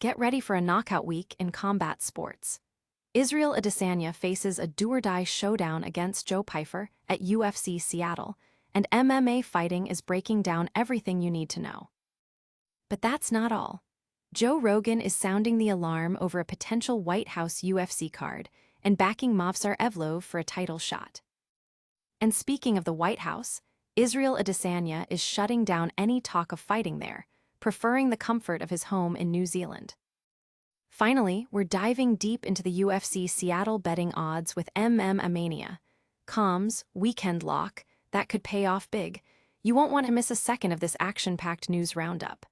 Get ready for a knockout week in combat sports. Israel Adesanya faces a do-or-die showdown against Joe Pyfer at UFC Seattle, and MMA fighting is breaking down everything you need to know. But that's not all. Joe Rogan is sounding the alarm over a potential White House UFC card and backing Movsar Evloev for a title shot. And speaking of the White House, Israel Adesanya is shutting down any talk of fighting there, preferring the comfort of his home in New Zealand. Finally, we're diving deep into the UFC Seattle betting odds with MMA Com's weekend lock that could pay off big. You won't want to miss a second of this action-packed news roundup.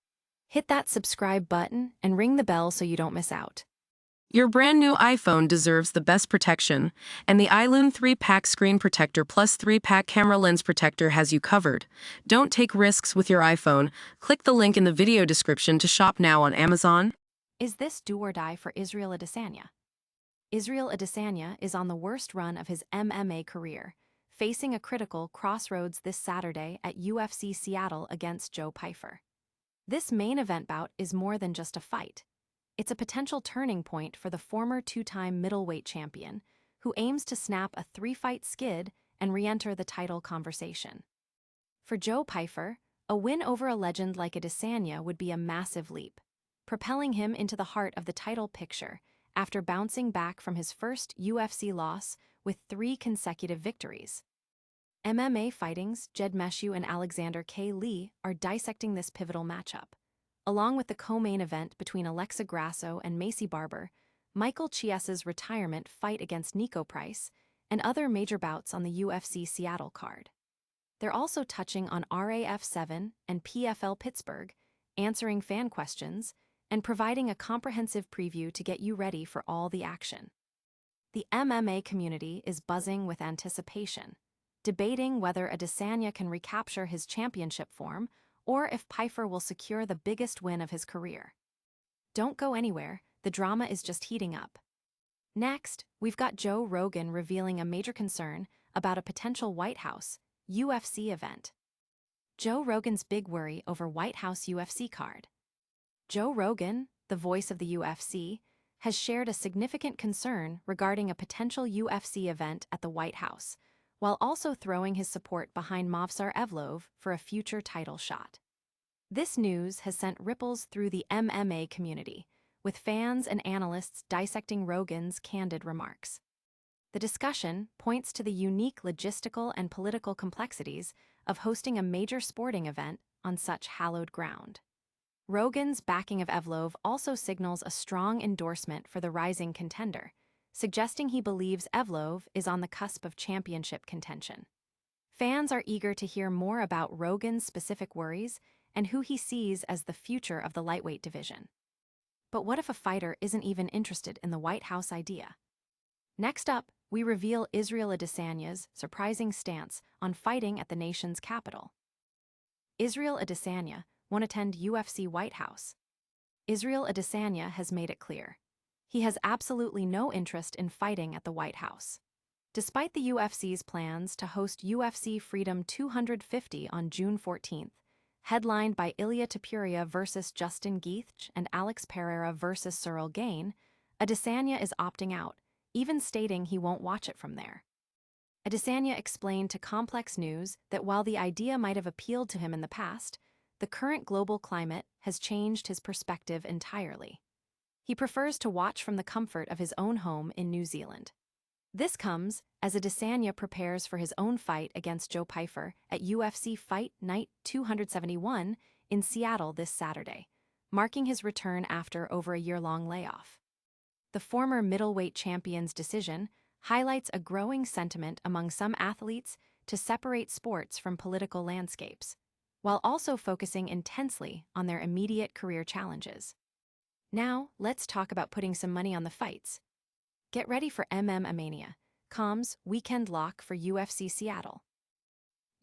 Hit that subscribe button and ring the bell so you don't miss out. Your brand new iPhone deserves the best protection, and the iLume 3-pack screen protector plus 3-pack camera lens protector has you covered. Don't take risks with your iPhone. Click the link in the video description to shop now on Amazon. Is this do or die for Israel Adesanya? Israel Adesanya is on the worst run of his MMA career, facing a critical crossroads this Saturday at UFC Seattle against Joe Pyfer. This main event bout is more than just a fight. It's a potential turning point for the former two-time middleweight champion, who aims to snap a three-fight skid and re-enter the title conversation. For Joe Pyfer, a win over a legend like Adesanya would be a massive leap, propelling him into the heart of the title picture after bouncing back from his first UFC loss with 3 consecutive victories. MMA Fighting's Jed Meshew and Alexander K. Lee are dissecting this pivotal matchup. Along with the co-main event between Alexa Grasso and Macy Barber, Michael Chiesa's retirement fight against Nico Price, and other major bouts on the UFC Seattle card. They're also touching on RAF 7 and PFL Pittsburgh, answering fan questions, and providing a comprehensive preview to get you ready for all the action. The MMA community is buzzing with anticipation, debating whether Adesanya can recapture his championship form or if Pyfer will secure the biggest win of his career. Don't go anywhere, the drama is just heating up. Next, we've got Joe Rogan revealing a major concern about a potential White House UFC event. Joe Rogan's big worry over White House UFC card. Joe Rogan, the voice of the UFC, has shared a significant concern regarding a potential UFC event at the White House, while also throwing his support behind Movsar Evloev for a future title shot. This news has sent ripples through the MMA community, with fans and analysts dissecting Rogan's candid remarks. The discussion points to the unique logistical and political complexities of hosting a major sporting event on such hallowed ground. Rogan's backing of Evloev also signals a strong endorsement for the rising contender, suggesting he believes Evloev is on the cusp of championship contention. Fans are eager to hear more about Rogan's specific worries and who he sees as the future of the lightweight division. But what if a fighter isn't even interested in the White House idea? Next up, we reveal Israel Adesanya's surprising stance on fighting at the nation's capital. Israel Adesanya won't attend UFC White House. Israel Adesanya has made it clear. He has absolutely no interest in fighting at the White House. Despite the UFC's plans to host UFC Freedom 250 on June 14th, headlined by Ilia Topuria versus Justin Gaethje and Alex Pereira versus Cyril Gane, Adesanya is opting out, even stating he won't watch it from there. Adesanya explained to Complex News that while the idea might have appealed to him in the past, the current global climate has changed his perspective entirely. He prefers to watch from the comfort of his own home in New Zealand. This comes as Adesanya prepares for his own fight against Joe Pyfer at UFC Fight Night 271 in Seattle this Saturday, marking his return after over a year-long layoff. The former middleweight champion's decision highlights a growing sentiment among some athletes to separate sports from political landscapes, while also focusing intensely on their immediate career challenges. Now, let's talk about putting some money on the fights. Get ready for MMA.com's weekend lock for UFC Seattle.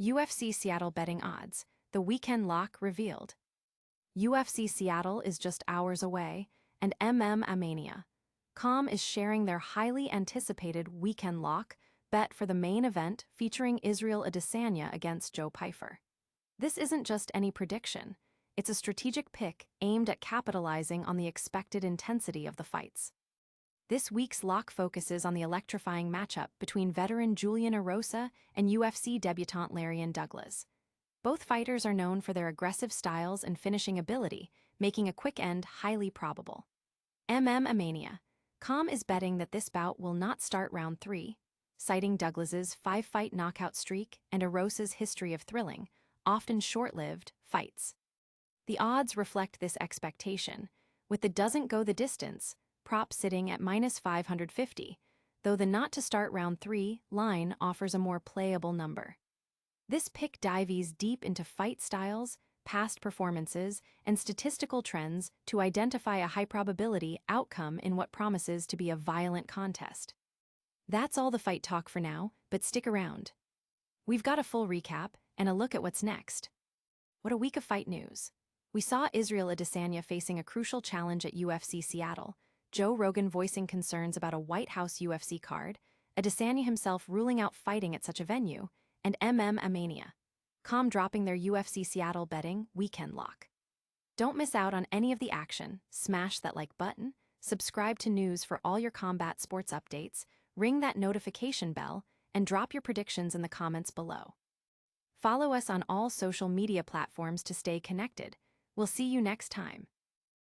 UFC Seattle betting odds, the weekend lock revealed. UFC Seattle is just hours away, and MMA.com is sharing their highly anticipated weekend lock bet for the main event featuring Israel Adesanya against Joe Pyfer. This isn't just any prediction. It's a strategic pick aimed at capitalizing on the expected intensity of the fights. This week's lock focuses on the electrifying matchup between veteran Julian Erosa and UFC debutant Larian Douglas. Both fighters are known for their aggressive styles and finishing ability, making a quick end highly probable. Mania. Com is betting that this bout will not start round 3, citing Douglas's 5-fight knockout streak and Erosa's history of thrilling, often short-lived, fights. The odds reflect this expectation, with the doesn't go the distance prop sitting at -550, though the not to start round 3 line offers a more playable number. This pick dives deep into fight styles, past performances, and statistical trends to identify a high-probability outcome in what promises to be a violent contest. That's all the fight talk for now, but stick around. We've got a full recap and a look at what's next. What a week of fight news. We saw Israel Adesanya facing a crucial challenge at UFC Seattle, Joe Rogan voicing concerns about a White House UFC card, Adesanya himself ruling out fighting at such a venue, and Mania. Com dropping their UFC Seattle betting weekend lock. Don't miss out on any of the action, smash that like button, subscribe to news for all your combat sports updates, ring that notification bell, and drop your predictions in the comments below. Follow us on all social media platforms to stay connected. We'll see you next time.